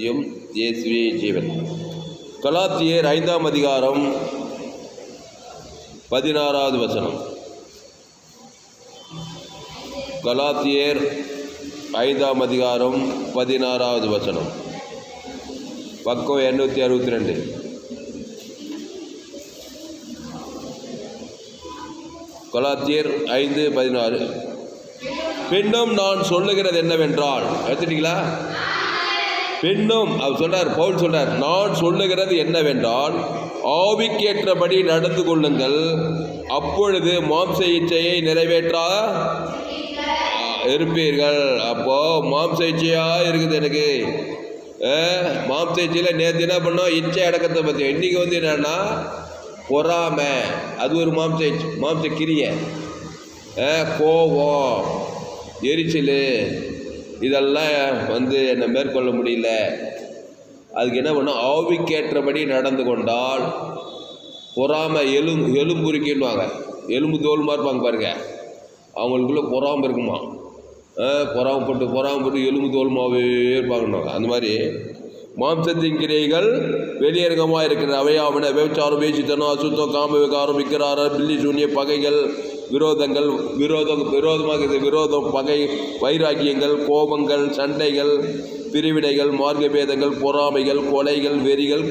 இயேசுவே ஜீவன். கலாத்தியர் 5ஆம் அதிகாரம் 16வது வசனம். கலாத்தியர் 5ஆம் அதிகாரம் 16வது வசனம். பக்கம் 862. கலாத்தியர் 5:16. பின்னும் நான் சொல்லுகிறது என்னவென்றால், எடுத்துட்டீங்களா? பின்னும் அவர் சொல்றார், பவுல் சொல்றார், நான் சொல்லுகிறது என்னவென்றால் ஆவிக்கேற்றபடி நடந்து கொள்ளுங்கள், அப்பொழுது மாம்ச இச்சையை நிறைவேற்றா இருப்பீர்கள். அப்போ மாம்ச இச்சையா இருக்குது எனக்கு. மாம்ச இச்சையில் நேற்று என்ன பண்ணோம்? இச்சை அடக்கத்தை பற்றி. இன்னைக்கு என்னன்னா பொறாமை, அது ஒரு மாம்ச கிரிய. கோபம், எரிச்சல், இதெல்லாம் என்னை மேற்கொள்ள முடியல. அதுக்கு என்ன பண்ணோம்? ஆவிக்கேற்றபடி நடந்து கொண்டால் பொறாமை எலும்புரிக்கின்னுவாங்க. எலும்பு தோல்மா இருப்பாங்க பாருங்க, அவங்களுக்குள்ள பொறாமை இருக்குமா? பொறாமப்பட்டு எலும்பு தோல்மாவே இருப்பாங்கன்னு. அந்த மாதிரி மாம்சத்தின் கிரைகள் வெளியரங்கமாக இருக்கிற அவையாவன விபச்சாரம், வேசித்தனம், அசுத்தம், காம விகாரம், விக்கிராரம், பில்லி சூன்ய, பகைகள், விரோதங்கள், விரோதம், பகை, வைராக்கியங்கள், கோபங்கள், சண்டைகள், பிரிவினைகள், மார்க்கபேதங்கள், பொறாமைகள், கொலைகள், வெறிகள்,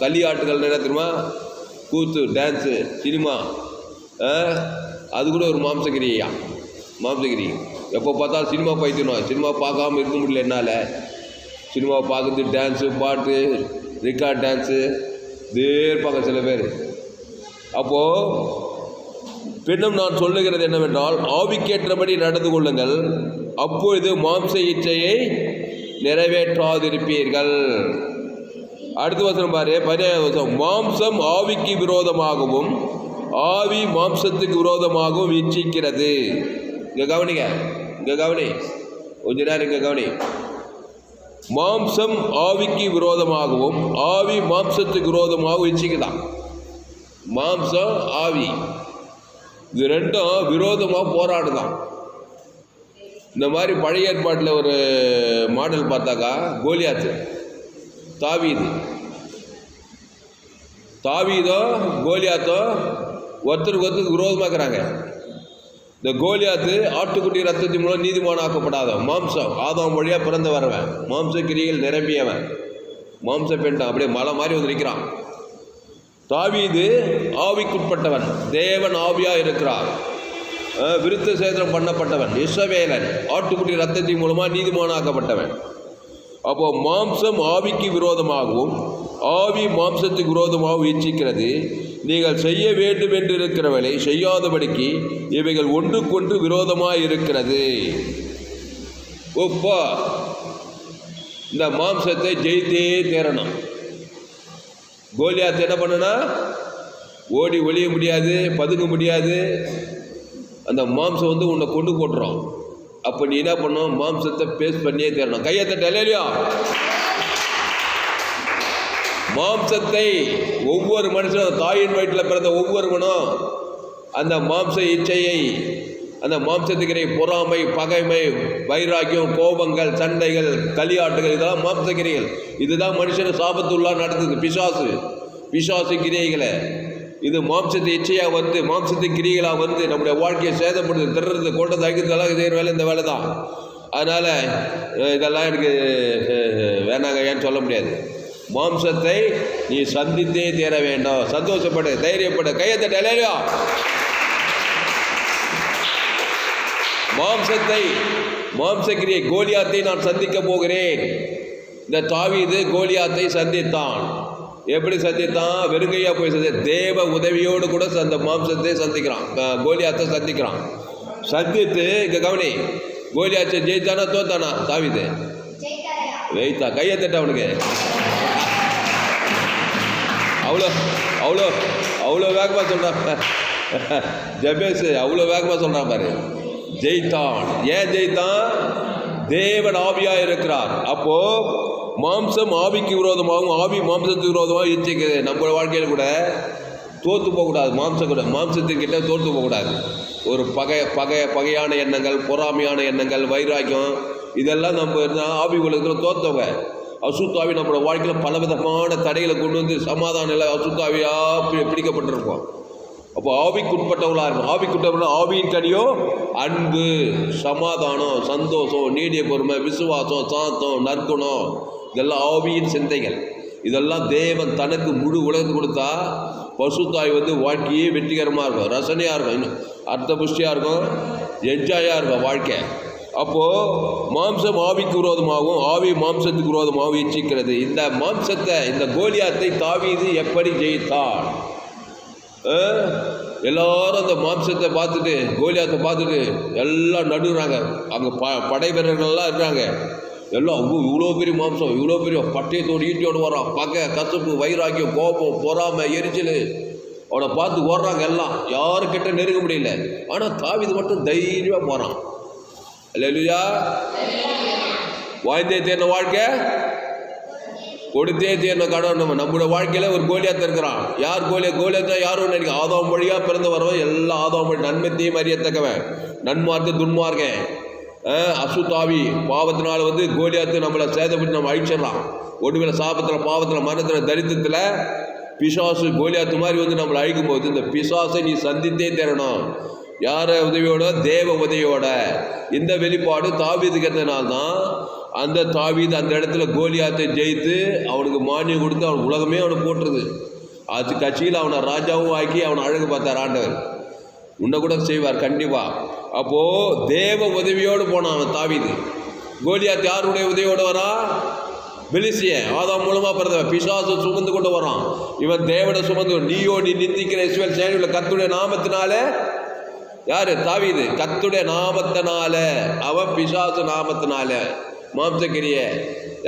களியாட்டுகள் என்ன தெரியுமா? கூத்து, டான்ஸு, சினிமா, அது கூட ஒரு மாம்சகிரியா. மாம்சகிரி எப்போ பார்த்தாலும் சினிமா பைத்தியணும். சினிமா பார்க்காம இருக்க முடியல என்னால். சினிமா பார்க்குறது, டான்ஸு, பாட்டு, ரெக்கார்ட் டான்ஸு இதே இருப்பாங்க சில பேர். அப்போது பின்னும் நான் சொல்லுகிறது என்னவென்றால் ஆவிக்கேற்றபடி நடந்து கொள்ளுங்கள், அப்பொழுது மாம்ச இச்சையை நிறைவேற்றாதிருப்பீர்கள். அடுத்த வசனம் பாரு, 17வது வசனம். மாம்சம் ஆவிக்கு விரோதமாகவும் ஆவி மாம்சத்துக்கு விரோதமாகவும் இச்சிக்கிறது. இங்கே கவனிங்க, கொஞ்ச நேரம் இங்கே கவனி. மாம்சம் ஆவிக்கு விரோதமாகவும் ஆவி மாம்சத்துக்கு விரோதமாகவும் இச்சிக்குதான். மாம்சம், ஆவி, இது ரெண்டும் விரோதமாக போராடுதான். இந்த மாதிரி பழைய ஏற்பாட்டில் ஒரு மாடல் பார்த்தாக்கா கோலியாத்து, தாவீதோ கோலியாத்தோ ஒருத்தருக்கு விரோதமாக இருக்கிறாங்க. இந்த கோலியாத்து ஆட்டுக்குட்டி ரத்தத்தின் மூலம் நீதிமான் ஆக்கப்படாதவன், மாம்சம், ஆதாம் வழியாக பிறந்து வரவன், மாம்ச கிரிகள் நிரம்பியவன், மாம்ச பெண்டான், அப்படியே மலை மாதிரி நிற்கிறான். தாவீது ஆவிக்குட்பட்டவன், தேவன் ஆவியாக இருக்கிறார், விருத்த சேதனம் பண்ணப்பட்டவன், இஸ்ரவேலன், ஆட்டுக்குட்டி ரத்தத்தின் மூலமாக நீதிமானாக்கப்பட்டவன். அப்போ மாம்சம் ஆவிக்கு விரோதமாகவும் ஆவி மாம்சத்துக்கு விரோதமாகவும் இச்சிக்கிறது. நீங்கள் செய்ய வேண்டும் என்று இருக்கிறவளை செய்யாதபடிக்கு இவைகள் ஒன்றுக்கொன்று விரோதமாக இருக்கிறது. ஒப்பா இந்த மாம்சத்தை ஜெயித்தே தேரணும். கோலியாத்து என்ன பண்ணுனா, ஓடி ஒளிய முடியாது, பதுங்க முடியாது. அந்த மாம்சம் உன்னை கொண்டு போட்டுரும். அப்போ நீ என்ன பண்ணும்? மாம்சத்தை பேஸ் பண்ணியே தேரணும். கையை தட்ட இல்லையா? மாம்சத்தை ஒவ்வொரு மனுஷனும், தாயின் வயிற்றில் பிறந்த ஒவ்வொருவனும் அந்த மாம்ச இச்சையை, அந்த மாம்சத்துக்கிறை, பொறாமை, பகைமை, வைராக்கியம், கோபங்கள், சண்டைகள், களியாட்டுகள், இதெல்லாம் மாம்சக்கிரைகள். இதுதான் மனுஷனை சாபத்துள்ளா நடத்துது. பிசாசு கிரியைகளை இது மாம்சத்தை இச்சையாக மாம்சத்து கிரிகளாக நம்முடைய வாழ்க்கையை சேதப்படுது, திருறது, கொண்டது, அழிக்கிறதெல்லாம் இதே வேலை, இந்த வேலை தான். அதனால் இதெல்லாம் எனக்கு வேணாங்க ஏன்னு சொல்ல முடியாது. மாம்சத்தை நீ சந்தித்தே தீர வேண்டும். சந்தோஷப்படு, தைரியப்படு, கையை தட்ட. மாம்சக்கிரியை கோலியாத்தை நான் சந்திக்க போகிறேன். இந்த தாவீது கோலியாத்தை சந்தித்தான். எப்படி சந்தித்தான்? வெறுங்கையா போய் தேவ உதவியோடு கூட அந்த மாம்சத்தை சந்திக்கிறான், கோலியாத்தை சந்திக்கிறான். சந்தித்து இங்க கவனி, கோலியாத்தை ஜெயித்தானா தோத்தானா? தாவீது வெயித்தா. கையை தட்ட அவனுக்கு. அவ்வளோ வேகமாக சொல்கிறான் ஜபேஸ், அவ்வளோ வேகமாக சொல்கிறான் பாரு. ஜெயித்தான். ஏன் ஜெயித்தான்? தேவன் ஆவியாக இருக்கிறார். அப்போ மாம்சம் ஆவிக்கு விரோதமாகவும் ஆவி மாம்சத்துக்கு விரோதமாக இச்சிக்குது. நம்ம வாழ்க்கையில் கூட தோற்று போகக்கூடாது. மாம்சத்துக்கிட்ட தோற்று போகக்கூடாது. ஒரு பகையான எண்ணங்கள், பொறாமையான எண்ணங்கள், வைராக்கியம், இதெல்லாம் நம்ம இருந்தால் ஆவி உலகத்தில் தோற்றவங்க. அசுத்தாவி நம்மளோட வாழ்க்கையில் பலவிதமான தடைகளை கொண்டு வந்து சமாதானம் இல்லை, அசுத்தாவியாக பிடிக்கப்பட்டிருப்போம். அப்போ ஆவிக்குட்பட்டவர்களாக இருக்கும். ஆவிக்குட்பட்ட ஆவியின் கனியோ அன்பு, சமாதானம், சந்தோஷம், நீடிய பொறுமை, விசுவாசம், சாந்தம், நற்குணம், இதெல்லாம் ஆவியின் சிந்தைகள். இதெல்லாம் தேவன் தனக்கு முழு உலகத்துக்கு கொடுத்தா பசுத்தாய் வாழ்க்கையே வெற்றிகரமாக இருக்கும், ரசனையாக இருக்கும், இன்னும் அர்த்த புஷ்டியாக இருக்கும், என்ஜாயாக இருக்கும் வாழ்க்கை. அப்போது மாம்சம் ஆவிக்கு விரோதமாகவும் ஆவி மாம்சத்துக்கு விரோதமாகவும் இச்சிக்கிறது. இந்த மாம்சத்தை, இந்த கோலியாத்தை தாவீது எப்படி ஜெயித்தார்? எல்லாரும் அந்த மாம்சத்தை பார்த்துட்டு, கோலியாத்தை பார்த்துட்டு எல்லாம் நடுறாங்க. அங்கே படை வீரர்கள்லாம் இருக்காங்க. எல்லாம் இவ்வளோ பெரிய மாம்சம், இவ்வளோ பெரிய பட்டயத்தோடு ஈட்டியோடு வரான், பகை, கசப்பு, வைராக்கியம், கோபம், பொறாமை, எரிச்சல், அவனை பார்த்து ஓடுறாங்க. எல்லாம் யாருக்கிட்ட நெருங்க முடியல. ஆனால் தாவீது மட்டும் தைரியமாக போகிறான். அல்லேலூயா. வாய்ந்தே தேர்ந்த வாழ்க்கை, கொடுத்தே தேர்ந்த கடன். நம்மளோட வாழ்க்கையில் ஒரு கோலியாத்த இருக்கிறான். யார் கோலியாத்தா யாரும் நினைக்க, ஆதாம் வழியாக பிறந்து வரவன், எல்லாம் ஆதாம் வழி, நன்மைத்தையும் அறியத்தக்கவன், நன்மார்க்க துன்மார்க்கன், அசுத்தாவி பாவத்தினால கோலியாத்து நம்மளை சேதப்பட்டு நம்ம அழிச்சிடலாம். ஒடுவில் சாபத்தில், பாவத்தில், மரணத்தில், தரித்திரத்தில் பிசாசு கோலியாத்து மாதிரி நம்மளை அழிக்கும் போது இந்த பிசாசை நீ சந்தித்தே தரணும். யார உதவியோட? தேவ உதவியோட. இந்த வெளிப்பாடு தாவீதுக்கு இருந்தனால்தான் அந்த தாவீது அந்த இடத்துல கோலியாத்தை ஜெயித்து அவனுக்கு மானியம் கொடுத்து அவன் உலகமே அவனை போட்டுருது. அது கட்சியில் அவனை ராஜாவும் ஆக்கி அவனை அழகு பார்த்தார் ஆண்டவர். உன்னை கூட செய்வார் கண்டிப்பாக. அப்போது தேவ உதவியோடு போனான் அவன் தாவீது. கோலியாத் யாருடைய உதவியோடு வரான்? பெலிஸ்தியன், ஆதாம் மூலமாக பிறந்தவன், பிசாசு சுமந்து கொண்டு வரான். இவன் தேவனை சுமந்து, நீயோ நீ நிந்திக்கிற இஸ்ரவேல் சேனையுள்ள கர்த்தருடைய நாமத்தினால, யாரு? தாவீது. கர்த்தருடைய நாமத்தினால, அவன் பிசாசு நாமத்தினால மாம்சக்கிரிய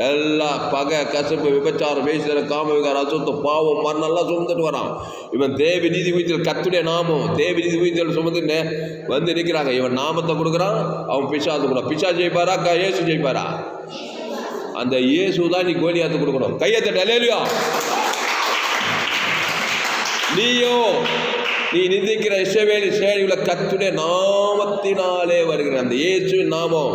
எல்லாம் பகை, கசப்பு, விபச்சாரம், வேசிதனம், காம விகாரம், அசுத்தம், பாவம், மரணம் எல்லாம் சுமந்துட்டு வரான். இவன் தேவ நீதி வீட்டில் கர்த்தருடைய நாமம், தேவ நீதி வீட்டில் சுமந்து நிற்கிறாங்க. இவன் நாமத்தை கொடுக்குறான், அவன் பிசாசு கொடுக்குறான். பிசாசு ஜெயிப்பாரா? இயேசு ஜெயிப்பாரா? அந்த இயேசு தான் நீ கோலியாத்து கொடுக்கணும். கையத்தட்ட. அல்லேலூயா. நீ நிந்திக்கிற இஸ்ரவேல் சேனையுள்ள கர்த்தருடைய நாமத்தினாலே வருகிற அந்த இயேசுவின் நாமம்,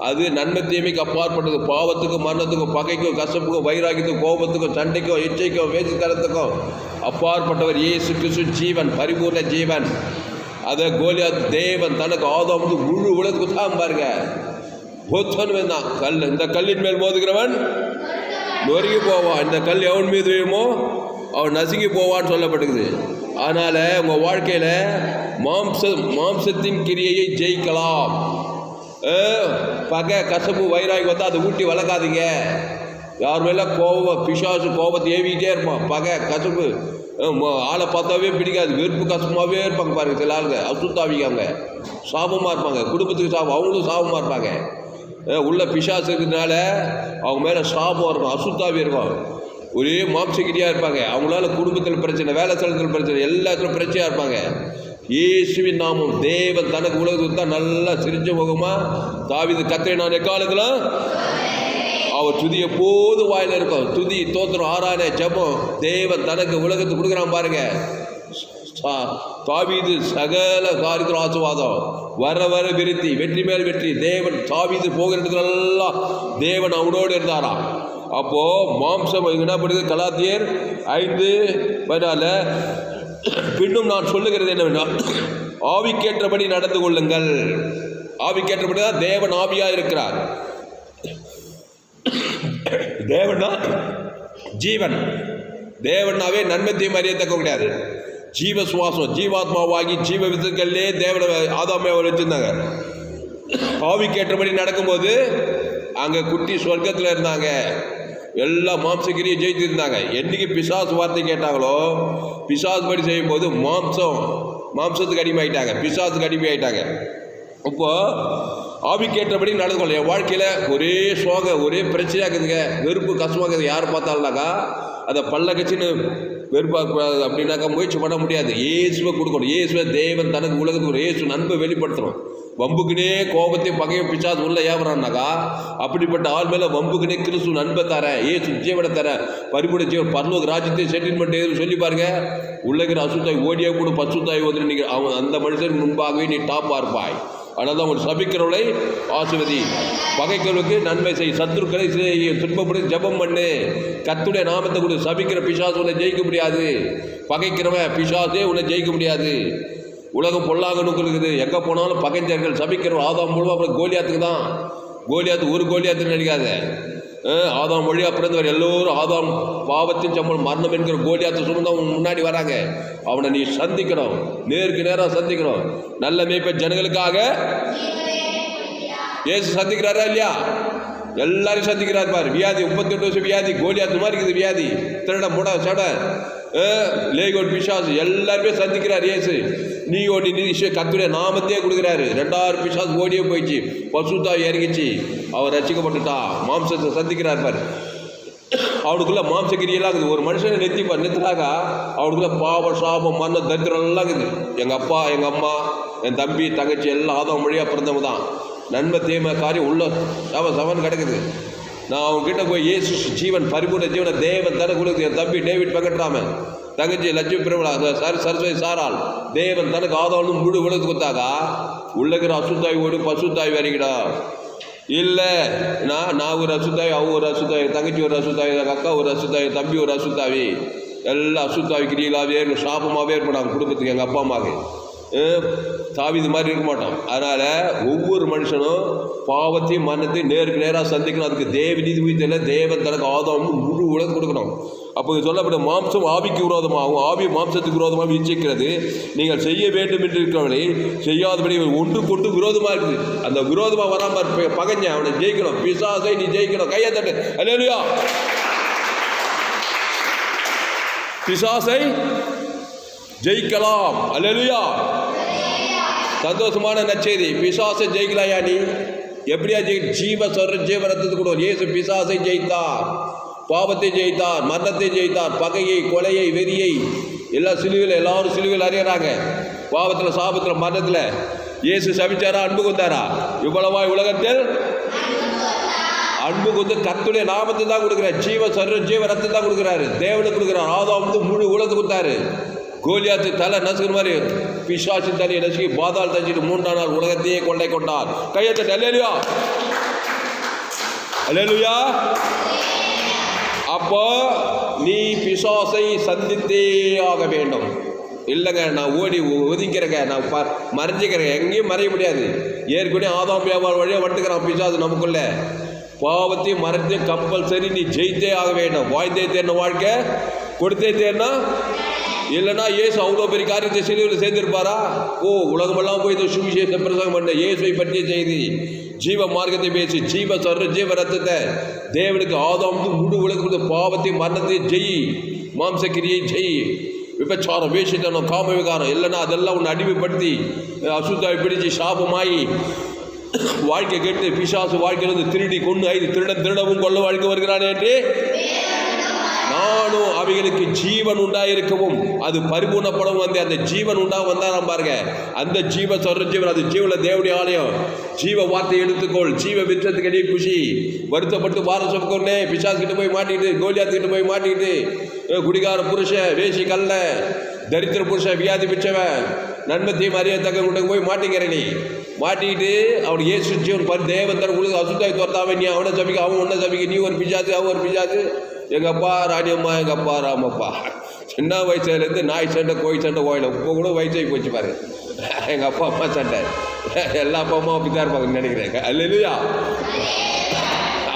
அது நன்மை தீமைக்கு அப்பாற்பட்டது. பாவத்துக்கும், மரணத்துக்கும், பகைக்கும், கசப்புக்கும், வைராக்கியத்துக்கும், கோபத்துக்கும், சண்டைக்கும், இச்சைக்கும், வேசித்தனத்துக்கும் அப்பாற்பட்டவர் இயேசு கிறிஸ்து. ஜீவன், பரிபூர்ண ஜீவன். அதை கோலியாத் தேவன் தனக்கு ஆதாம் முழு உலகத்துக்கு தான் பாருங்க. பொத்தன் தான் கல். இந்த கல்லின் மேல் மோதுகிறவன் நொறுங்கி போவான். இந்த கல் எவன் மீது விழுமோ அவன் நசுங்கி போவான்னு சொல்லப்பட்டுக்குது. அதனால் உங்கள் வாழ்க்கையில் மாம்சத்தின் கிரியையை ஜெயிக்கலாம். பகை, கசப்பு, வைராகி அதை ஊட்டி வளர்க்காதீங்க. யார் மேலே கோபம், பிசாசு கோபத்தை ஏவிக்கிட்டே இருப்பான். பகை, கசப்பு, ஆளை பார்த்தாவே பிடிக்காது, வெறுப்பு, கசமாகவே இருப்பாங்க பாருங்க. சில ஆளுங்க அசுத்தாவிக்காங்க, சாபமாக இருப்பாங்க. குடும்பத்துக்கு சாபம், அவங்களும் சாபமாக இருப்பாங்க. உள்ள பிசாசு இருக்கிறதுனால அவங்க மேலே சாபம் இருக்கும், அசுத்தாவி இருக்கும். ஒரே மாம்சகிரியாக இருப்பாங்க. அவங்களால குடும்பத்தில் பிரச்சனை, வேலை ஸ்தலத்தில் பிரச்சனை, எல்லாத்துலையும் பிரச்சனையாக இருப்பாங்க. இயேசுவின் நாமம், தேவன் தனக்கு உலகத்துக்கு தான் நல்லா சிரிச்ச முகமாக தாவீது கர்த்தரை நான் எக்காலத்தில் அவர் துதி எப்போது வாயில் இருக்கும். துதி, தோத்திரம், ஆராதனை, ஜெபம் தேவன் தனக்கு உலகத்துக்கு கொடுக்குறான் பாருங்க. தாவீது சகல காரியத்தில் ஆசீர்வாதம், வர வர விருத்தி, வெற்றி மேல் வெற்றி. தேவன் தாவீது போகிற இடத்துலெல்லாம் தேவன் அவனோடு இருந்தாராம். அப்போ மாம்சம் என்ன பண்ணுது? கலாத்தியர் 5:14 பின்னும் நான் சொல்லுகிறது என்னவென்றால் ஆவிக்கேற்றபடி நடந்து கொள்ளுங்கள். ஆவிக்கேற்றபடி தான் தேவன் ஆவியாக இருக்கிறார். தேவனா ஜீவன், தேவனாவே நன்மத்தையும் அறியத்தக்க கிடையாது. ஜீவ சுவாசம், ஜீவாத்மாவாகி ஜீவ வித்துக்களே தேவனை ஆதாமே வச்சிருந்தாங்க. ஆவிக்கேற்றபடி நடக்கும்போது அங்கே குட்டி சொர்க்கத்தில் இருந்தாங்க. எல்லா மாம்சக்கிரியை ஜெயித்திருந்தாங்க. என்னைக்கு பிசாசு வார்த்தை கேட்டாங்களோ, பிசாசு படி செய்யும்போது மாம்சத்துக்கு அடிமையாயிட்டாங்க, பிசாசுக்கு அடிமையாயிட்டாங்க. இப்போ ஆவிக்கேற்றபடி நடந்து கொள்ள. என் வாழ்க்கையில் ஒரே சோகம், ஒரே பிரச்சனையாக இருக்குதுங்க, வெறுப்பு, கஷ்டமாக இருக்குது. யார் பார்த்தாலும்னாக்கா அதை பல்ல கட்சின்னு வெறுப்பாக்கூடாது அப்படின்னாக்கா முயற்சி பண்ண முடியாது. இயேசுவை கொடுக்கணும். இயேசுவை தேவன் தனக்கு உலகத்துக்கு இயேசு நண்பை வெளிப்படுத்தணும். வம்புக்குனே கோபத்தையும் பகையும் பிசாசு உள்ள ஏவறான்னாக்கா அப்படிப்பட்ட ஆள் மேலே வம்புக்குனே கிறிஸ்து நண்பை தரேன், ஏசு ஜீவனை தரேன், பரிபூர்ண ஜீவன், பரலோக ராஜ்யத்தை செட்டில்மெண்ட் எதுன்னு சொல்லி பாருங்க. உள்ளகிற அசுத்தாய் ஓடியா கூட பசுத்தாய் வந்து நீங்கள் அவன் அந்த மனுஷனுக்கு முன்பாகவே நீ டாப்பாக இருப்பாய். அதனால தான் உங்களை சபிக்கிறவளை ஆசீர்வதி, பகைக்கிறவளுக்கு நன்மை செய், சத்துருக்களை துன்பப்படி ஜெபம் பண்ணு, கர்த்தருடைய நாமத்தை கொடு. சபிக்கிற பிசாசு உன்னை ஜெயிக்க முடியாது, பகைக்கிறவன் பிசாசே உன்னை ஜெயிக்க முடியாது. உலகம் பொல்லாங்க நோக்குது, எங்கே போனாலும் பகைஞர்கள். சபிக்கிறவன் ஆதாம் மூலமாக அப்புறம் கோலியாத்துக்கு தான். கோலியாத்து ஒரு கோலியாத்துன்னு நினைக்காத, ஆதாம் வழியாக பிறந்தவர் எல்லோரும் ஆதாம் பாவத்தின் சம்பளம் மரணம் என்கிற கோலியாத்தை சுமந்து அவங்க முன்னாடி வராங்க. அவனை நீ சந்திக்கணும், நேருக்கு நேராக சந்திக்கணும். நல்ல மேய்ப்பன் ஜனங்களுக்காக ஏசு சந்திக்கிறாரா இல்லையா? எல்லாரையும் சந்திக்கிறார் பாரு. வியாதி 38 வருஷம் வியாதி, கோலியாத்து மாதிரி இருக்குது வியாதி, திருட முட சட லேகோட் பிசாசு எல்லாருமே சந்திக்கிறார் ஏசு. நீ ஓடி கர்த்தருடைய நாமத்தையே கொடுக்குறாரு. 2000 பிசாசு ஓடியே போயிடுச்சு, பசுத்தா இறங்கிச்சு, அவர் ரசிக்கப்பட்டுட்டான். மாம்சத்தை சந்திக்கிறார் பாரு. அவனுக்குள்ள மாம்சகிரியெல்லாம் இருக்குது. ஒரு மனுஷனை நெத்தினாக்க அவனுக்குள்ள பாவ சாபம் மரண தரித்திரம்லாம் இருக்குது. எங்கள் அப்பா எங்கள் அம்மா என் தம்பி தங்கச்சி எல்லாம் ஆதாம் வழியாக பிறந்தவங்க தான். நன்மை தீமை காரியம் உள்ள சவன் கிடக்குது. நான் அவங்ககிட்ட போய் இயேசு ஜீவன் பரிபூர்ண ஜீவனை தேவன் தானே கொடுக்குது. என் தம்பி டேவிட் வெங்கட்ராமன், தங்கச்சி லட்சுமி பிரபலா, சரஸ்வதி சாரால், தேவன் தனக்கு ஆதாரம் முழு உலகத்து கொடுத்தாக்கா உள்ளகிற அசுத்தாய் ஓடு பசுத்தாய் வரைக்கிடா. இல்லை நான் ஒரு அசுத்தாவி, அவங்க ஒரு அசுத்தாவி, தங்கச்சி ஒரு அசுத்தாவி, எங்கள் அக்கா ஒரு அசுத்தாவி, தம்பி ஒரு அசுத்தாவி, எல்லாம் அசுத்தாவி கிரிகளாகவே இருக்கும், சாபமாகவே இருப்பாங்க குடும்பத்துக்கு. எங்கள் அப்பா அம்மாவுக்கு தாவீது மாதிரி இருக்க மாட்டோம். அதனால் ஒவ்வொரு மனுஷனும் பாவத்தையும் மரணத்தையும் நேருக்கு நேராக சந்திக்கணும். அதுக்கு தேவ நீதி உயிர்த்தல தேவன் தனக்கு ஆதாரம் முழு உலகம் கொடுக்கணும். அப்போ சொல்லப்பட்ட மாம்சம் ஆவிக்கு விரோதமாகவும் ஆவி மாம்சத்துக்கு விரோதமாக இச்சிக்கிறது. நீங்கள் செய்ய வேண்டும் என்று இருக்கிறவர்களை செய்யாதபடி ஒன்று கொண்டு விரோதமாக இருக்குது. அந்த விரோதமாக வராமல் பகைஞ்ச அவனை ஜெயிக்கணும். பிசாசை நீ ஜெயிக்கணும். கையை தட்டு. அல்லேலூயா. பிசாசை ஜெயிக்கலாம். அல்லேலூயா. சந்தோஷமான நற்செய்தி. பிசாசை ஜெயிக்கலாயா நீ? எப்படியா ஜீவ சொல்ற ஜீவரத்துக்கு கூட இயேசு பிசாசை ஜெயித்தார், பாவத்தை ஜெயித்தார், மரணத்தை ஜெயித்தார், பகையை கொலையை வெறியை எல்லாம் சிலுவையில் எல்லாரும் சிலுவையில் அறியறாங்க. பாவத்தில் சாபத்தில் மரணத்தில் இயேசு சபிச்சாரா? அன்பு கொண்டாரா? இவ்வளவாய் உலகத்தில் அன்பு கொண்டு கர்த்தருடைய நாமத்தை தான் கொடுக்குறாரு. ஜீவ ரத்தத்தை தான் கொடுக்குறாரு. தேவனுக்கு கொடுக்குறாரு. ஆதாம் வந்து முழு உலகத்தை கொடுத்தாரு. கோலியாத்து தலை நசுக்கிற மாதிரி பிசாசின் தலையை நசுக்கி பாதாள் தஞ்சிட்டு 3ஆம் நாள் உலகத்தையே கொள்ளை கொண்டார். கையத்தட்டு. அல்லேலூயா. அல்லேலூயா. அப்போ நீ பிசாசை சந்தித்தே ஆக வேண்டும். இல்லைங்க நான் ஓடி ஒதுக்கிறேங்க, நான் மறைஞ்சிக்கிறேங்க, எங்கேயும் மறைய முடியாது. ஏற்கனவே ஆதாம் வியாபாரம் வழியாக வந்துக்கிறான் பிசாசு நமக்குள்ள. பாவத்தையும் மறைத்தையும் கம்பல்சரி நீ ஜெயித்தே ஆக வேண்டும். வாழ்ந்தே தேர்ன வாழ்க்கை கொடுத்தே தேர்னா இல்லைன்னா இயேசு அவ்வளோ பெரிய காரியத்தை சிலுவையில் சேர்ந்திருப்பாரா? உலகமெல்லாம் போய் இந்த சுவிசேஷ பிரசங்கம் பண்ண இயேசுவை பற்றிய செய்தி, ஜீவ மார்க்கத்தை பேசி, ஜீவ ரத்தத்தை தேவனுக்கு ஆதாம் முழு உலகத்துக்கு பாவத்தையும் மரணத்தையும் ஜெயி, மாம்சக்கிரியை ஜெயி, விபச்சாரம் வேஷித்தனம் காம விகாரம் இல்லைன்னா அதெல்லாம் உன்னை அடிமைப்படுத்தி அசுத்தாவை பிடிச்சி சாபமாயி வாழ்க்கை கேட்டு பிசாசு வாழ்க்கையிலிருந்து திருடி கொண்டு திருடவும் கொள்ள வாழ்க்கை வருகிறானே என்று நானும் அவைகளுக்கு ஜீவன் உண்டாயிருக்கவும் அது பரிபூர்ணப்படவும் வந்து அந்த ஜீவன் வந்தாராம் பாருங்க. அந்த ஜீவன் அது ஜீவன தேவனுடைய ஆலயம். ஜீவ வார்த்தை எடுத்துக்கொள். ஜீவ விற்றத்துக்கு அடி குஷி வருத்தப்பட்டு வாரம் கொண்டே பிசாசு கிட்ட போய் மாட்டிக்கிட்டு, கோலியாத்துக்கிட்ட போய் மாட்டிக்கிட்டு, குடிகார புருஷன், வேசி கல்ல, தரித்திர புருஷன், வியாதி பிச்சவன், நன்மத்தையும் அறியத்தக்க கிட்ட போய் மாட்டிக்கிறேன். நீ மாட்டிக்கிட்டு அவனுக்கு ஏசு ஜீவன் தேவன் தர உங்களுக்கு அசுத்தாய் துரத்தாம நீ அவனை சபிக்க, அவன் ஒன்றை சபிக்க, நீ ஒரு பிசாசு அவன் ஒரு பிசாசு. எங்கள் அப்பா ராணியம்மா, எங்கள் அப்பா ராமப்பா, சின்ன வயசுலேருந்து நாய் சண்டை கோய் சண்டை ஓயில இப்போ கூட வயசாகி போச்சு பாரு. எங்கள் அப்பா அம்மா சண்டை எல்லா அப்பா அம்மா அப்படி தான் இருப்பாங்கன்னு நினைக்கிறேன். அல்லேலூயா.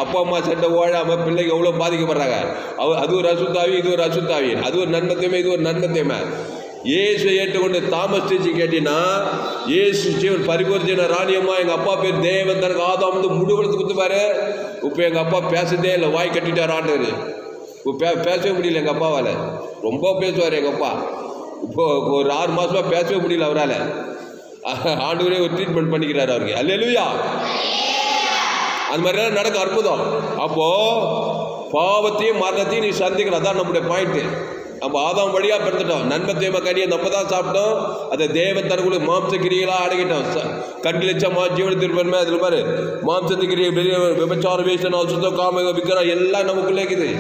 அப்பா அம்மா சண்டை ஓழாமல் பிள்ளைங்க எவ்வளோ பாதிக்கப்படுறாங்க. அது ஒரு அசுத்தாவி, இது ஒரு அசுத்தாவி, அது ஒரு நன்மத்தையுமே, இது ஒரு நன்மத்தையுமே. இயேசு ஏற்றுக்கொண்டு தாமஸ்டிச்சு கேட்டீங்கன்னா இயேசு ஜீவன் பரிபூர்ண ராணியம்மா, எங்கள் அப்பா பேர் தேவன் தனக்கு ஆதாம் வந்து முடுவலத்து கொடுத்துப்பாரு. இப்போ எங்கள் அப்பா பேசுதே இல்லை, வாய் கட்டிட்டார் ஆண்டவர். இப்போ பேசவே முடியல எங்கள் அப்பாவால். ரொம்ப பேசுவார் எங்கள் அப்பா. இப்போ ஒரு 6 மாதமாக பேசவே முடியல அவரால். ஆண்டவரே ஒரு ட்ரீட்மெண்ட் பண்ணிக்கிறார் அவருக்கு. அல்லேலூயா. அது மாதிரிலாம் நடக்க அற்புதம். அப்போது பாவத்தையும் மரணத்தையும் நீ சந்திக்கணும். அதான் நம்முடைய பாயிண்ட்டு. நம்ம ஆதாம் வழியாக பிறந்துட்டோம். நன்மை தேவ கனியை நம்ம தான் சாப்பிட்டோம். அதை தேவன் தனக்குள்ள மாம்சக்கிரியெல்லாம் அடங்கிட்டோம். கண்ணிலச்சமா ஜீவன திருப்பன்மை அதில் பாரு மாம்சத்துக்கிரிய விபச்சார வேஷம் சுத்தம் காம விற்கிறோம் எல்லாம் நமக்குள்ளே இருக்குது.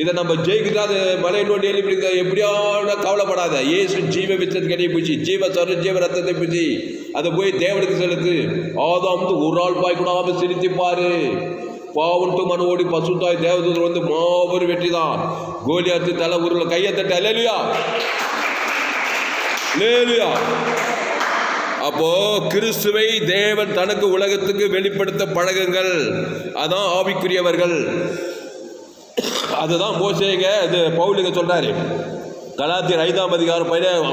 இதை நம்ம ஜெயிக்கிட்டா அது மலை நோண்டி எழுப்பி எப்படியான கவலைப்படாத. ஏசு ஜீவ விச்சத்துக்கு அடியை பூச்சி, ஜீவ ரத்தத்தை பூச்சி, அதை போய் தேவனுக்கு செலுத்து. ஆதாம் ஒரு ஆள் பாய் கூடாம செலுத்திப்பாரு. பாவன்ட்டு மன ஓடி பசுத்தாய் தேவதூதர் வந்து மாபெரும் வெற்றி தான். கோலியாத்து தலை உருள கையை தட்ட அல்லேலூயா அல்லேலூயா. அப்போ கிறிஸ்துவை தேவன் தனக்கு உலகத்துக்கு வெளிப்படுத்த பழகுங்கள். அதான் ஆவிக்குரியவர்கள். அதுதான் மோசேங்க அது பவுலுங்க சொல்றாரு கலாத்தியர் 5ஆம் அதிகாரம்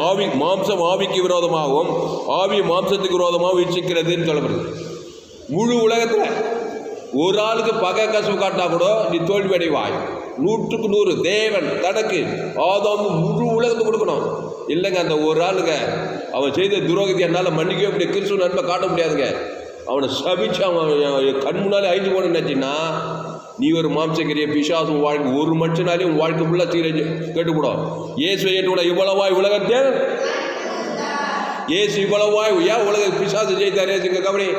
ஆவி மாம்சம் ஆவிக்கு விரோதமாகவும் ஆவி மாம்சத்துக்கு விரோதமாகவும் வீட்சிக்கிறதுன்னு சொல்லப்படுது. முழு உலகத்தில் ஒரு ஆளுக்கு பகை கசவு காட்டினா கூட நீ தோல்வி அடைவாய். 100க்கு 100 தேவன் தனக்கு ஆதாம் முழு உலகத்துக்கு கொடுக்கணும். இல்லைங்க அந்த ஒரு ஆளுங்க அவன் செய்த துரோகத்தை என்னால் மன்னிக்கவே முடியாது, கிறிஸ்துவ நன்மை காட்ட முடியாதுங்க. அவனை சபிச்சு அவன் கண் முன்னாலே அழிஞ்சு போன நினைச்சின்னா நீ ஒரு மாம்சக்கிரிய பிசாசு வாழ்க்கை ஒரு மனுஷனாலே உன் வாழ்க்கை ஃபுல்லாக சீரஞ்சு கேட்டுக்கூடும். இயேசு ஏற்றுக்கூட இவ்வளவாய் உலகத்தில் இயேசு இவ்வளவாய் ஏன் உலக பிசாசு ஜெயித்தார் இயேசுங்க கவனி.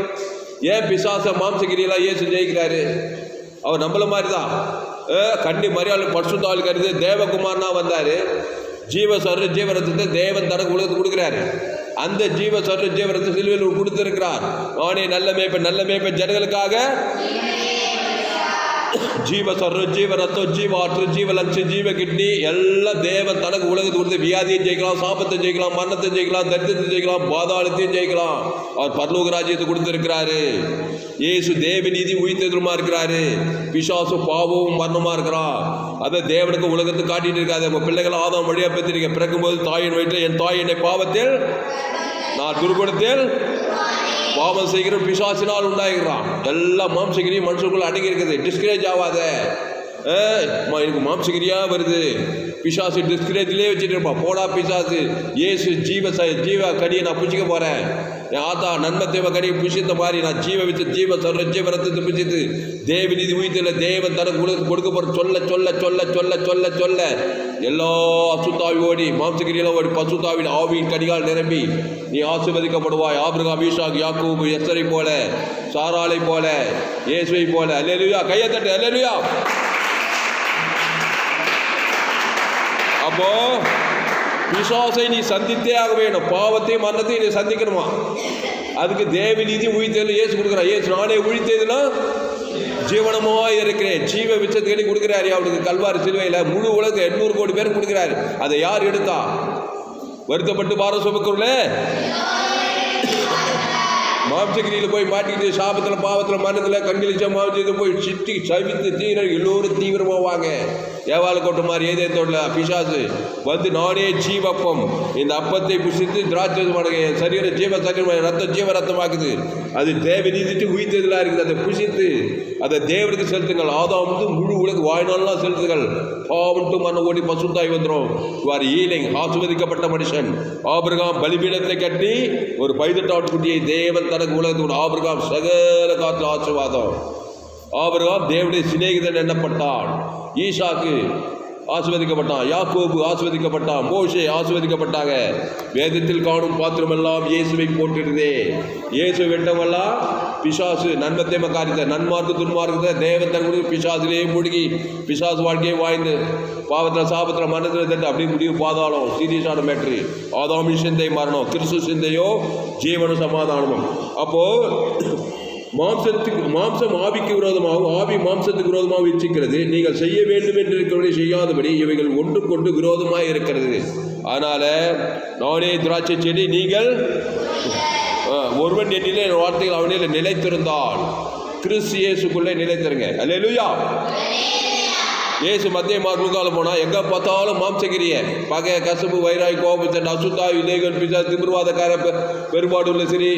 ஏன் பிசாச மாம்சகிரியெல்லாம் இயேசு ஜெயிக்கிறாரு? அவர் நம்மள மாதிரி தான். கண்ணி மரியாதை பரிசுத்தாள் கருது தேவகுமார்னா வந்தார். ஜீவசர்ற ஜீவரத்தை தேவன் தனக்கு உலகத்துக்கு கொடுக்குறாரு. அந்த ஜீவசர்ற ஜீவரத்தை சிலுவையில் கொடுத்திருக்கிறார். நானே நல்ல மேய்ப்பன் ஜனங்களுக்காக ஜீவசர்ற ஜீவரத்தம் ஜீவாற்று ஜீவலட்சு ஜீவ கிட்னி எல்லாம் தேவன் தனக்கு உலகத்துக்கு கொடுத்து வியாதியை ஜெயிக்கலாம், சாபத்தை ஜெயிக்கலாம், மரணத்தை ஜெயிக்கலாம், தரித்திரத்தை ஜெயிக்கலாம், பாதாளத்தையும் ஜெயிக்கலாம். அவர் பரலோக ராஜ்யத்தை கொடுத்திருக்கிறாரு. இயேசு தேவ நீதி உயிர்த்தெழுமா இருக்கிறாரு. பிசாசு பாவமும் மரணமா இருக்கிறான். அதை தேவனுக்கு உலகத்துக்கு காட்டிட்டு இருக்காது. உங்க பிள்ளைகள் ஆதாம் வழியா பெற்றிருக்க பிறக்கும்போது தாயின் வயிற்றில் என் தாய் என்னை பாவத்தில் நான் துர்குணத்தில் பாவம் செய்கிற பிசாசினால் உண்டாகிறான். எல்லா மாம்சகிரியும் மனுஷனுக்குள்ள அடங்கி இருக்குது. டிஸ்கரேஜ் ஆகாத. எனக்கு மாம்சகிரியா வருது, பிசாசு டிஸ்கரேஜ்லேயே வச்சுட்டு இருப்பான். போடா பிசாசு, இயேசு ஜீவ கடியை நான் புச்சிக்க போறேன். என் ஆத்தா நன்மை தேவ கடியை புஷித்த மாதிரி நான் ஜீவரத்தை புஷித்து தேவ நீதி உயிர்த்தில தேவன் தனக்கு உலகத்துக்கு கொடுக்க போற சொல்ல சொல்ல சொல்ல சொல்ல சொல்ல சொல்ல எல்லா அசுத்தாவி ஓடி மாம்சகிரியெல்லாம் ஓடி பசுத்தாவின் ஆவியின் கடிகால் நிரம்பி நீ ஆசீர்வதிக்கப்படுவாய். ஆபிரகாம், ஈசாக், யாக்கோபு, எஸ்தரை போல, சாராளை போல, இயேசுவை போல. அல்லேலூயா. கையை தட்டு. அல்லேலூயா. அப்போ பிசாசை நீ சந்தித்தே ஆக வேணும். பாவத்தையும் மரணத்தையும் நீ சந்திக்கணுமா? அதுக்கு தேவ நீதி உயிர்த்தேது இயேசு கொடுக்குறார். இயேசு நானே உயிர்த்தேதுன்னா ஜீவனமாக இருக்கிறேன். ஜீவ விச்சத்துக்கடி கொடுக்குறாரு. அவனுக்கு கல்வாரி சிலுவையில் முழு உலக 800 கோடி பேர் கொடுக்குறாரு. அதை யார் எடுத்தா? வருத்தப்பட்டு பாரம் சுமக்கிறோம்ல, மாம்சகிரியில் போய் மாட்டிக்கிட்டு சாபத்தில் பாவத்தில் மனத்தில் கண்களிச்ச மாம்சத்தில் போய் சிட்டி சவித்து தீர எல்லோரும் தீவிரமாக வாங்க. ஏவாள் கொட்ட மாதிரி ஏதேத்தோட பிசாசு வந்து நானே ஜீவப்பம், இந்த அப்பத்தை புசித்து திராட்சை சரீர சரீரம் ரத்தம் ஜீவ ரத்தமாக்குது. அது தேவ நீதிட்டு உயிர்த்ததெல்லாம் இருக்குது. அதை புசித்து அதை தேவனுக்கு செலுத்துங்கள். ஆதாம் வந்து முழு உலக வாழ்நாள்லாம் செலுத்துங்கள். பாவன்ட்டு மன ஓடி பசுத்தாய் வந்துடும். இவ்வாறு ஈலிங் ஆசிர்வதிக்கப்பட்ட மனுஷன். ஆபிரகாம் பலிபீடத்தை கட்டி ஒரு 18 ஆட்டுக்குட்டியை தேவன் தனக்கு உலகத்துக்கு. ஆபிரகாம் சகல காத்துல ஆசீர்வாதம். ஆபிரகாம் தேவனுடைய சிநேகிதன் எண்ணப்பட்டான். ஈசாக்கு ஆசிர்வதிக்கப்பட்டான். யாக்கோபு ஆசிர்வதிக்கப்பட்டான். மோசே ஆசிர்வதிக்கப்பட்டாங்க. வேதத்தில் காணும் பாத்திரமெல்லாம் இயேசுவை போட்டுடுதே. இயேசு வெட்டமெல்லாம் பிசாசு நன்மத்தை காரியத்தை நன்மார்க்கு துன்மார்க்கத்தை தேவத்தன் கொடுத்து பிசாசிலேயே மூழ்கி பிசாசு வாழ்க்கையை வாழ்ந்து பாவத்தில் சாபத்தில் மரணத்தில் தட்டு அப்படி முடிவு பாதாளம். சீரியஸான மேட்ரு. ஆதாமி சிந்தை மரணம், கிறிஸ்து சிந்தையோ ஜீவனும் சமாதானமும். அப்போ மாம்சம் ஆவிக்கு விரோதமாகவும் ஆவி மாம்சத்துக்கு விரோதமாக வீழ்ச்சிக்கிறது. நீங்கள் செய்ய வேண்டும் என்று இருக்கிறவரை செய்யாதபடி இவைகள் ஒன்றுக்கொண்டு விரோதமாக இருக்கிறது. அதனால நானே திராட்சை செடி, நீங்கள் ஒருவன் என்னிலே வார்த்தைகள் அவனில் நிலைத்திருந்தால் கிறிஸ்து இயேசுக்குள்ளே நிலைத்திருங்க. அல்லேலூயா. இயேசு மத்திய மார்க்குக்கால போனால் எங்கே பார்த்தாலும் மாம்சகிரிய பகை கசப்பு வைராய் கோபம் அசுத்தாய் இலைகள் பிசா திமிர்வாதக்கார பெரும்பாடு உள்ள சரி.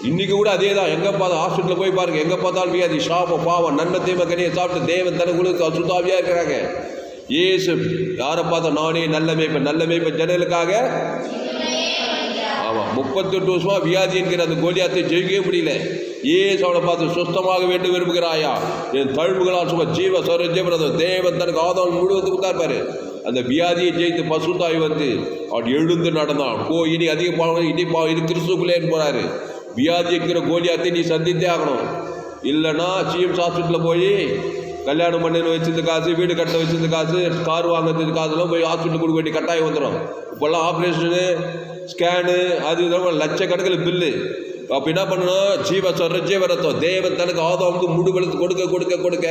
இன்னைக்கு கூட அதே தான். எங்கே பார்த்தா ஹாஸ்பிட்டலில் போய் பாருங்க, எங்கே பார்த்தாலும் வியாதி சாபம் பாவம் நன்மை தீமை கனியை சாப்பிட்டு தேவன் தனக்கு அசுத்தாவியாக இருக்கிறாங்க. இயேசு யாரை பார்த்தா நானே நல்ல மேய்ப்பன் ஜனங்களுக்காக. ஆமாம், 38 வருஷமா வியாதி என்கிற அந்த கோலியாத்தை ஜெயிக்கவே முடியல. இயேசு அவனை பார்த்து சுத்தமாக வேண்டும் விரும்புகிறாயா? என் தழும்புகளால் சும்மா ஜீவ ஜீவரதம் தேவன் தனக்கு ஆதாரம் முழுவதுக்கு தான் இருப்பாரு. அந்த வியாதியை ஜெயித்து பசுத்தாய் வந்து அவன் எழுந்து நடந்தான். இனி அதிக பாவம் இனி கிறிஸ்துக்குள்ளே போறாரு. வியாதி இருக்கிற கோலியாத்தை நீ சந்தித்தே ஆகணும். இல்லைன்னா சிஎம் ஹாஸ்பிட்டலில் போய் கல்யாணம் பண்ணு வச்சிருந்த காசு, வீடு கட்ட வச்சிருந்த காசு, கார் வாங்குறது காசுலாம் போய் ஹாஸ்பிட்டல் கொடுக்க வேண்டிய கட்டாயம் வந்துடும். இப்போல்லாம் ஆப்ரேஷனு, ஸ்கேனு, அது இதெல்லாம் லட்சக்கணக்கில் பில்லு. அப்போ என்ன பண்ணணும்? ஜீவரத்தம் தேவன் தனக்கு ஆதாமுக்கு முடிவெடுத்து கொடுக்க கொடுக்க கொடுக்க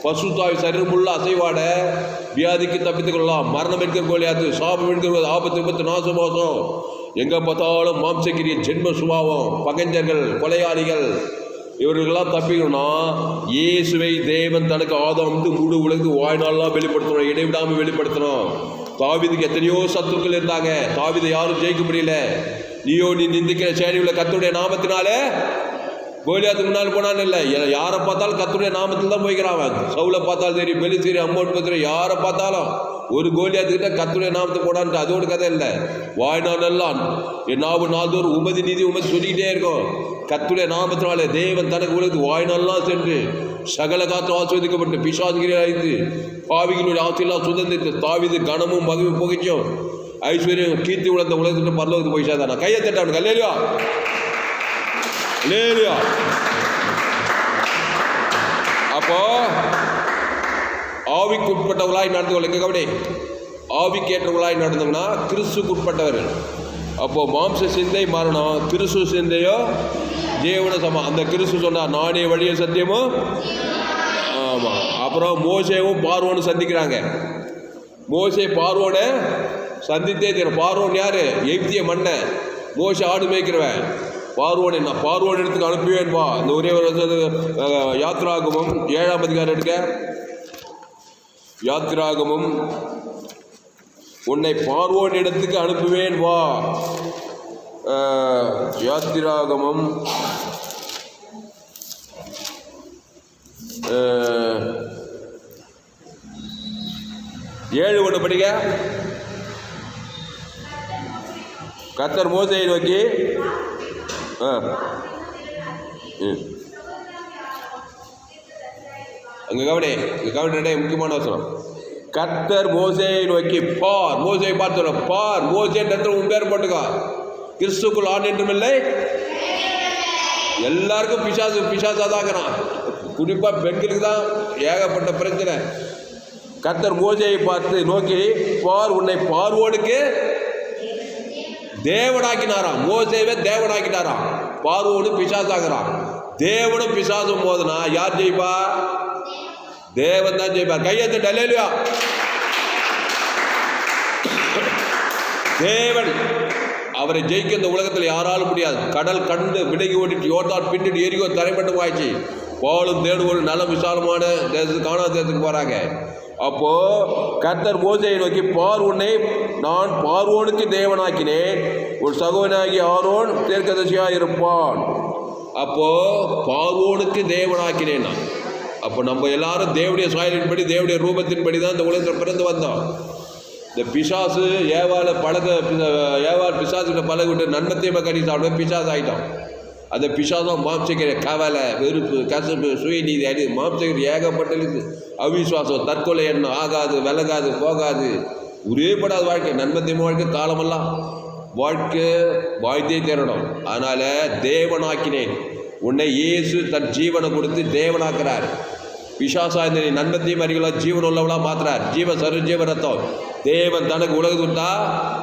பசுத்தாய் சரீரமுள்ள அசைவாட வியாதிக்கு தப்பித்துக் கொள்ளலாம். மரணம் என்கிற கோலியாத்து, சாபம் என்கிற ஆபத்து, விபத்து, நாசமோசம், எங்கே பார்த்தாலும் மாம்சக்கிரிய ஜென்ம சுபாவம், பகைஞர்கள், கொலையாளிகள், இவர்களெல்லாம் தப்பிக்கணும்னா இயேசுவை தேவன் தனக்கு ஆதாமுக்கு முழு உலகத்து வாழ்நாளெல்லாம் வெளிப்படுத்தணும், இடைவிடாமல் வெளிப்படுத்தணும். தாவீதுக்கு எத்தனையோ சத்துருக்கள் இருந்தாங்க, தாவீதை யாரும் ஜெயிக்க முடியல. நீயோ நீ நிந்திக்கிற சேனையுள்ள கர்த்தருடைய நாமத்தினாலே கோலியாத்துக்கு முன்னால் போனான்னு இல்லை, யாரை பார்த்தாலும் கர்த்தருடைய நாமத்தில் தான் போய்க்கிறான். சவுலை பார்த்தாலும் சரி, பெலிஸ்தீரி, அம்மோன் பத்திரி, யாரை பார்த்தாலும் ஒரு கோலியாத்துக்கிட்ட கர்த்தருடைய நாமத்தை போனான்ட்டு அதோடு கதை இல்லை. வாழ்நாளெல்லாம் என் நாவு நாள்தோறும் உமதி நீதி உமதி சொல்லிக்கிட்டே இருக்கும். கர்த்தருடைய நாமத்தினாலே தேவன் தனக்கு உலகத்து வாழ்நாளெல்லாம் சென்று சகல காற்று ஆஸ்வதிக்கப்பட்டு பிசாசுகளை அழித்து பாவிகளுடைய ஆசையெல்லாம் சுதந்திரித்து தாவீது கனமும் மகிழ்வும் புகைச்சும் ஐஸ்வர்யம் கீர்த்தி உலகத்தை உலகத்துக்கு பரலோகத்துக்கு போய் சேர்ந்தானா. கையை தட்டான். அல்லேலூயா, அல்லேலூயா. அப்போ ஆவிக்கு உட்பட்டவர்களாய் நடந்து கொள்ளுங்க. கபடி ஆவிக்கு ஏற்றவர்களாய் நடந்தோம்னா கிறிஸ்துக்கு உட்பட்டவர்கள். அப்போ மாம்ச சிந்தை மரணம், கிறிஸ்து சிந்தையோ தேவன சமம். அந்த கிறிஸ்து சொன்னார், நானே வழிய சத்தியமும். ஆமாம். அப்புறம் மோசேவும் பார்வோனும் சந்திக்கிறாங்க. மோசே பார்வோனை சந்தித்தே தீரும். பார்வோன் யாரு? எகிப்திய மன்னன். மோசே ஆடு மேய்க்கிறவன். பார்வோன் என்ன? பார்வோன் இடத்துக்கு அனுப்புவேன் வா. இந்த ஒரே ஒரு யாத்திராகமும் 7ஆம் அதிகாரம் எடுக்க. யாத்திராகமும் உன்னை பார்வோன் இடத்துக்கு அனுப்புவேன் வா. யாத்திராகமும் 7:1 படிக்க. கர்த்தர் மோசேயை நோக்கி அங்கே கவனி முக்கியமான வசனம். கர்த்தர் மோசேயை நோக்கி பார். மோசையை பார்த்து பார். மோசே உன் பேர் போட்டுக்கா. கிறிஸ்துக்குள் ஆண் என்றும் இல்லை. எல்லாருக்கும் பிசாசாதாங்கிறான். குறிப்பாக பெண்களுக்கு தான் ஏகப்பட்ட பிரச்சனை. கர்த்தர் மோசேயை பார்த்து நோக்கி பார், உன்னை பார்வோனுக்கு தேவனாக்கினாராம். மோசேவே தேவனாக்கினாராம். பார்வோனு பிசாசாகிறான். தேவனும் பிசாசும் போதுனா யார் ஜெயிப்பா? தேவன் தான் ஜெயிப்பார். கையெழுத்து. அல்லேலூயா. தேவன் அவரை ஜெயிக்க இந்த உலகத்தில் யாராலும் முடியாது. கடல் கண்டு விலகி ஓடிட்டு யோர்தான் பின்னிட்டு எரிகோ தரைமட்டம் ஆயிடுச்சு. பாலும் தேடுவோம் நலம் விசாலமான தேசத்துக்கு, காணாத தேசத்துக்கு போறாங்க. அப்போ கர்த்தர் மோசேயை நோக்கி பார், உன்னை நான் பார்வோனுக்கு தேவனாக்கினேன், ஒரு சகோதரனாகி ஆரோன் தீர்க்கதரிசியாக இருப்பான். அப்போ பார்வோனுக்கு தேவனாக்கினேன். அப்போ நம்ம எல்லாரும் தேவனுடைய சாயலின்படி தேவனுடைய ரூபத்தின்படி தான் இந்த உலகத்தில் பிறந்து வந்தோம். இந்த பிசாசு ஏவாள் பிசாசுகிட்ட பழகிட்டு நன்மத்தையுமே கடி சாப்பிட பிசாசு ஆகிட்டோம். அந்த பிசாசம் மாம்சக்கிற கவலை, வெறுப்பு, கசப்பு, சுயநீதி, அடி மாம்சக்கிற ஏகப்பட்டது. அவிசுவாசம், தற்கொலை எண்ணம், ஆகாது, விலகாது, போகாது, உரியப்படாத வாழ்க்கை, நன்மத்தையும் வாழ்க்கை, காலமெல்லாம் வாழ்க்கை வாழ்த்தே தேரணும். அதனால தேவனாக்கினேன் உன்னை. இயேசு தன் ஜீவனை கொடுத்து தேவனாக்குறார். பிசாசா இந்த நன்மத்தையும் அறிகளா ஜீவன் உள்ளவளா மாத்துறார். சர்வஜீவ ரத்தம் தேவன் தனக்கு உலகத்து விட்டா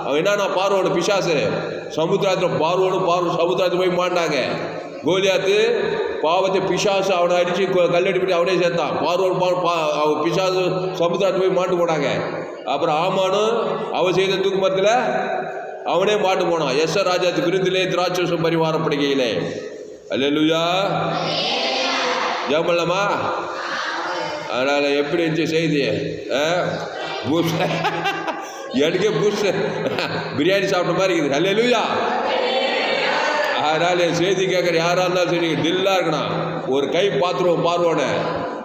அவன் என்ன பார்வோடு பிசாசு சமுத்திரத்தில் பார்வோடு சமுத்திரத்தில் போய் மாண்டாங்க. கோலியாத்து பாவத்தை பிசாசு அவனை அடித்து கல்லடிப்பட்டு அவனே சேர்த்தான். பார்வோடு பிசாசு சமுத்திரத்தில் போய் மாட்டு போனாங்க. அப்புறம் ஆமானும் அவன் செய்த தூக்குமரத்தில் அவனே மாட்டு போனான். ராஜாத்து விருந்திலே திராட்சம் பரிவாரப்படுகையிலே. அல்லேலூயா. ஜெபம்லாமா? அதனால் எப்படி இருந்துச்சு செய்தி? பூஸ் எனக்கே பூஸ் பிரியாணி சாப்பிட்ட மாதிரி இருக்குது. அல்லேலூயா. அதனால் செய்தி கேட்குற யாராக இருந்தாலும் சரி டில்லாக இருக்கணும். ஒரு கை பார்த்துருவோம் பார்வோனே.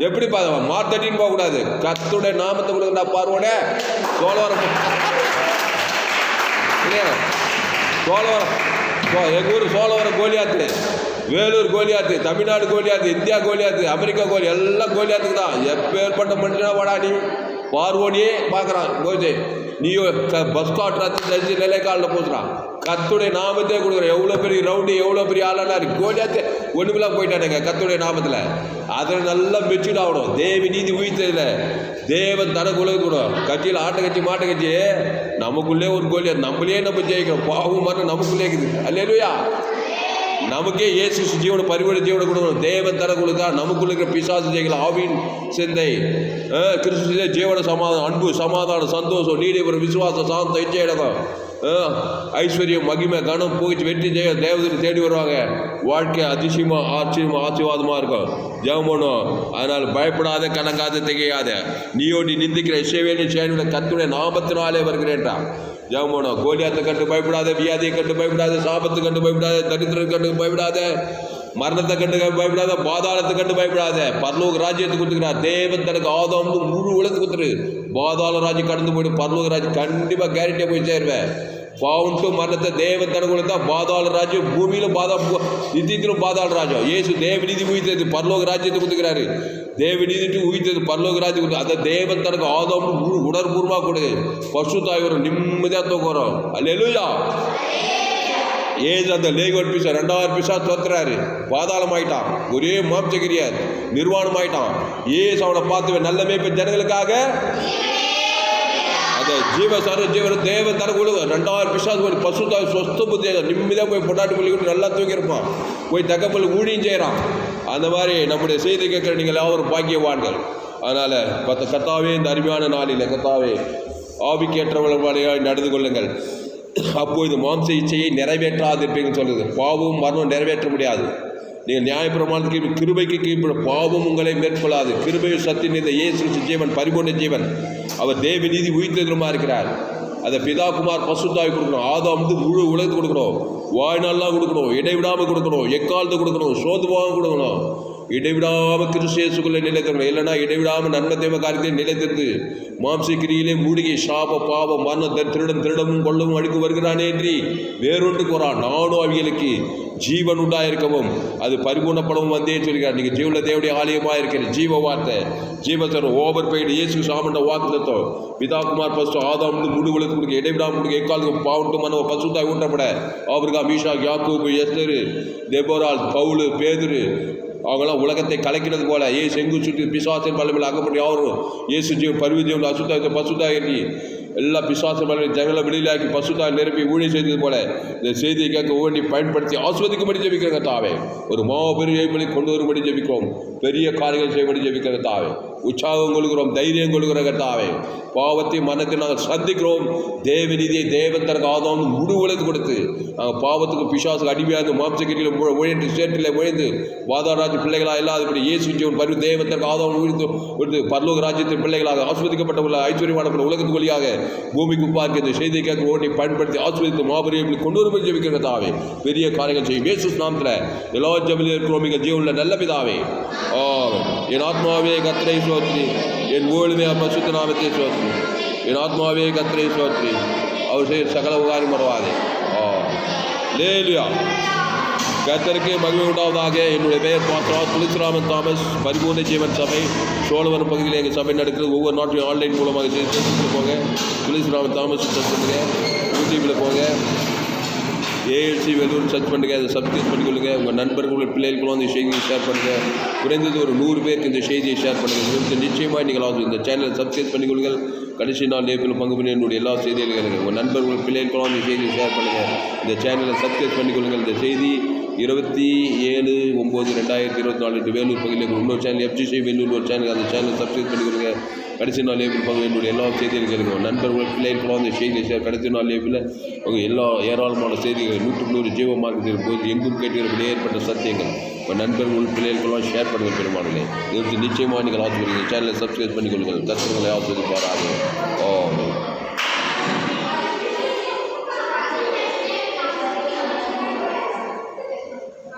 எப்படி பார்த்துவோம்? மாத்தட்டின்னு போகக்கூடாது. கர்த்தருடைய நாமத்தை கொடுக்குறா பார்வோனே. சோழவரம் எங்கள் ஊர் சோழவரம் கோலியாத்து, வேலூர் கோலியாத்து, தமிழ்நாடு கோலியாத்து, இந்தியா கோலியாத்து, அமெரிக்கா கோலி, எல்லாம் கோலியாத்துக்கு தான். எப்பேற்பட்ட மனுஷனா வாடா நீ? பார்வோனியே பார்க்குறான் கோஜே. நீயோ பஸ் காட்டுறாச்சு நிலைக்காலில் போச்சுறான். கர்த்தருடைய நாமத்தே கொடுக்குறேன். எவ்வளோ பெரிய ரவுண்டு, எவ்வளோ பெரிய ஆளானா கோலியாத்து ஒன்றுமெல்லாம் போயிட்டானுங்க கர்த்தருடைய நாமத்தில். அதில் நல்லா மெச்சூர் ஆகணும். தேவி நீதி உயிர்த்ததில்ல தேவன் தனக்கு உலகக்கூடும். கட்சியில் ஆட்ட கட்சி மாட்ட கட்சி நமக்குள்ளே ஒரு கோலி, நம்மளே நம்ம ஜெயிக்கிறோம். பாவம் மட்டும் நமக்குள்ளே இருக்குது. அல்லேலூயா. நமக்கே இயேசு ஜீவனை பரிபூரண ஜீவனை கொடுக்கணும். தேவன் தர கொடுத்தா நமக்குள்ள இருக்கிற பிசாசு ஜெயிக்கலாம். ஆவின் சிந்தை கிறிஸ்து ஜீவன சமாதானம், அன்பு, சமாதானம், சந்தோஷம், நீடிவரும் விசுவாசம், சாந்தம், இச்சையடக்கம், ஐஸ்வர்யம், மகிமை, கனம், புகழ்ச்சி, வெற்றி ஜெய தேவதற்கு தேடி வருவாங்க. வாழ்க்கை அதிசயமாக ஆசீர்வாதமாக இருக்கும். ஜெபம் பண்ணும். அதனால் பயப்படாத, கலங்காத, திகையாத. நீயோடி நிந்திக்கிற இசைவேலின் சேனையுடைய கர்த்தருடைய நாமத்தினாலே வருகிறேன்டா. ஜெபம் பண்ணும். கோலியாத்தை கண்டு பயப்படாத, வியாதியை கண்டு பயப்படாத, சாபத்தை கண்டு பயப்படாத, தரித்திரத்தை கண்டு பயப்படாத, மரணத்தை கண்டு பயப்படாத, பாதாளத்தை கண்டு பயப்படாத. பரலோக ராஜ்யத்தை கொடுத்துக்கிறார் தேவன். தனக்கு ஆதாம் முழு உலகத்துக்கு கொடுத்துரு. பாதாள ராஜ்யம் கடந்து போய்ட்டு பரலோக ராஜ்யம் கண்டிப்பாக கேரண்டியாக போய் சேருவேன். பாவன்ட்டு மரணத்தை தேவன் தனக்கு கொடுத்தா பாதாள ராஜ்யம், பூமியிலும் நித்தியத்திலும் பாதாள ராஜ்யம். இயேசு தேவ நீதி உயிர்த்தது பரலோக ராஜ்யத்தை கொடுத்துக்கிறாரு. தேவ நீதிட்டு உயிர்த்தது பரலோக ராஜ்யம் கொடுத்து அதை தேவன் தனக்கு ஆதாம் முழு உணர்பூர்வமாக கொடுது. பசுத்தாய் வரும், நிம்மதியாக தூக்கம் வரும். அல்லேலூயா. ஏது அந்த லேகோட் பிசா 2000 பிசா தோத்துறாரு. பாதாளம் ஆயிட்டான். ஒரே மாம்சகிரியார் நிர்வாணம் ஆயிட்டான். ஏசு அவனை பார்த்து நல்ல மேய்ப்பு ஜனங்களுக்காக அந்த ஜீவசார ஜீவன் தேவன் தர கொடுங்க. 2000 பிசாசு ஒரு பசுத்தாய் சொஸ்த புத்தி நிம்மதியாக போய் பொட்டாட்டி பள்ளிக்கூட்டு நல்லா தூக்கியிருப்பான். போய் தகப்பல் ஊழியம் செய்கிறான். அந்த மாதிரி நம்முடைய செய்தி கேட்குற நீங்கள் எல்லாரும் பாக்கியவான்கள். அதனால் கர்த்தாவே இந்த அருமையான நாளில் கர்த்தாவே ஆவிக்கேற்றவர்களாக நடந்து கொள்ளுங்கள். அப்போது மாம்ச இச்சையை நிறைவேற்றாதிருப்பீங்கன்னு சொல்லுது. பாவமும் மரணம் நிறைவேற்ற முடியாது. நீங்கள் நியாயப்பிரமாணத்துக்கு கிருபைக்கு கீழ்ப்பட பாவம் உங்களை மேற்கொள்ளாது. கிருபையும் சத்தியம் இந்த இயேசு ஜீவன் பரிபூர்ண ஜீவன். அவர் தேவ நீதி உயிர்த்தெழுமா இருக்கிறார். அதை பிதா குமார் பசுத்தாய் கொடுக்கணும். ஆதாம் முழு உலகத்துக்கு கொடுக்கணும். வாழ்நாள்லாம் கொடுக்கணும். இடைவிடாமல் கொடுக்கணும். எக்காலத்து கொடுக்கணும். சோதுவாக கொடுக்கணும். இடைவிடாமல் கிறிஸ்துக்குள்ளே நிலைத்திருக்கணும். இல்லைன்னா இடைவிடாமல் நன்மை தேவ காரியத்தை நிலைத்திருந்து மாம்சக்கிரியிலே மூடிகை சாப பாவம் மரணம் திருடமும் கொள்ளவும் அடிக்கு வருகிறானே என்று வேறொன்றுக்கு வரான். நானும் அவைகளுக்கு ஜீவன் உண்டாயிருக்கவும் அது பரிபூர்ணப்படவும் வந்தே சொல்கிறார். நீங்கள் ஜீவன தேவடைய ஆலயமாக இருக்கிற ஜீவ வார்த்தை ஜீவத்தர் ஓவர் பெய்டு இயேசு சாமண்ட வாக்கு தத்துவம் பிதா குமார் பசு ஆதாம் முழு உலகத்துக்கு இடைவிடாம முடிக்க எக்காலத்துக்கு பாவட்டு மனோ பசுத்தாய் ஊன்றப்பட ஆபிரகா மீஷா யாக்கூபு எஸ்தரு தெபோரால் பவுலு பேதுரு அவங்களாம் உலகத்தை கலக்கிறது போல ஏசு எங்கு சுற்றி பிசாசின் பலமையில் அகப்பட்டு யாரும் இயேசு ஜீவன் பருவஜீவன் அசுத்தாயத்தை பசுத்தாய் எண்ணி எல்லா பிசாசின் பலமையை ஜனங்களை வெளியிலாக்கி பசுத்தாய் நிரப்பி ஊழியம் செய்தது போல இந்த செய்தியை கேட்க ஒவ்வொன்றி பயன்படுத்தி ஆஸ்வதிக்கும்படி ஜெபிக்கிறங்க தாவே. ஒரு மாபெரும் ஏய்மொழி கொண்டு வரும்படி ஜெபிக்கிறோம். பெரிய காரியங்கள் செய்யும்படி ஜெபிக்கிறங்க தாவே. உற்சாகம் கொள்கிறோம், தைரியம் கொள்கிற தாவே. பாவத்தை மனத்தை நாங்கள் சந்திக்கிறோம். தேவ நீதியை தேவன் தனக்கு ஆதாம் முழு உலகத்து கொடுத்து நாங்கள் பாவத்துக்கு பிசாசுக்கு அடிமையாக மாம்சகிரியில் உழைந்து சேற்றில் உழைந்து வாதாராஜ பிள்ளைகளாக இல்லாதபடி இயேசு ஜீவன் பரி தேவன் தனக்கு ஆதாம் கொடுத்து பரலோக ராஜ்யத்தின் பிள்ளைகளாக ஆஸ்வதிக்கப்பட்ட ஐஸ்வர்யமான உலகத்துக்கு வழியாக பூமிக்கு பார்க்க இந்த செய்தியை கேட்க ஓட்டி பயன்படுத்தி ஆஸ்வதித்து மாபெரும் கொண்டு வரும்படி ஜெபிக்கிற தாவே. பெரிய காரியங்கள் செய்யும் இயேசு நாமத்தில் எல்லா ஜெபலில் இருக்கிறோம். எங்கள் ஜீவனில் நல்ல பிதாவே. என் ஆத்மாவே கர்த்தரை ஸ்தோத்திரி, என் ஊழியமே பரிசுத்த நாமத்தை ஸ்தோத்திரி. என் ஆத்மாவே கர்த்தரை ஸ்தோத்திரி, அவர் செய்ய சகல உகாரம் மறவாதே. அல்லேலூயா. கர்த்தருக்கு மகிமை உண்டாவதாக. என்னுடைய பெயர் பாஸ்டர் துளசிராமன் தாமஸ். பரிபூர்ண ஜீவன் சபை சோழவரம் பகுதியில் எங்கள் சபை நடக்குது. ஒவ்வொரு நாட்டிலும் ஆன்லைன் மூலமாக ஃபேஸ்புக்கில் போங்க, துளசிராமன் தாமஸ் சர்ச் பண்ணுங்க. யூடியூப்பில் போங்க, ஏஎல்சி வெல்லூர் சர்ச் பண்ணுங்கள். அதை சப்ஸ்கிரைப் பண்ணிக்கொள்ளுங்கள். உங்கள் நண்பர்கள் பிள்ளைகளுக்கும் அந்த செய்தியை ஷேர் பண்ணுங்கள். குறைந்தது ஒரு 100 பேருக்கு இந்த செய்தியை ஷேர் பண்ணுங்கள். நிச்சயமாக நீங்கள் இந்த சேனலை சப்ஸ்கிரைப் பண்ணிக்கொள்ளுங்கள். கடைசி நாள் லேபில் பங்கு பண்ணி என்னுடைய எல்லா செய்திகளும் உங்கள் நண்பர்கள் பிள்ளைகளுக்கும் அந்த செய்தியை ஷேர் பண்ணுங்கள். இந்த சேனலை சப்ஸ்கிரைப் பண்ணிக்கொள்ளுங்கள். இந்த செய்தி 27/9/2024 வேலூர் பகுதியில் இன்னொரு சேனல் FGC வேலூர் ஒரு சேனல், அந்த சேனலை சப்ஸ்கிரைப் பண்ணிக்கொள்ளுங்க. கடைசி நாள் லேபிள் பங்கு என்னுடைய எல்லா செய்திகளும் கேளுங்க. நண்பர்கள் பிள்ளைகளுக்கும் அந்த செய்தியை ஷேர். கடைசி நாள் லேபில் உங்கள் எல்லா ஏராளமான செய்திகள் 100 ஜீவ மார்க்கத்தில் போது எங்கும் கேட்கிறபடி ஏற்பட்ட சத்தியங்கள் உங்கள் நண்பர்கள் பிள்ளைகளுக்கெல்லாம் ஷேர் பண்ணுங்கள். பெருமானே இதற்கு நிச்சயமாக நீங்கள் ஆசிரியர்கள் சேனலை சப்ஸ்கிரைப் பண்ணிக்கொள்ளுங்கள். கர்த்தர்களை ஆசிரியப்பாராக.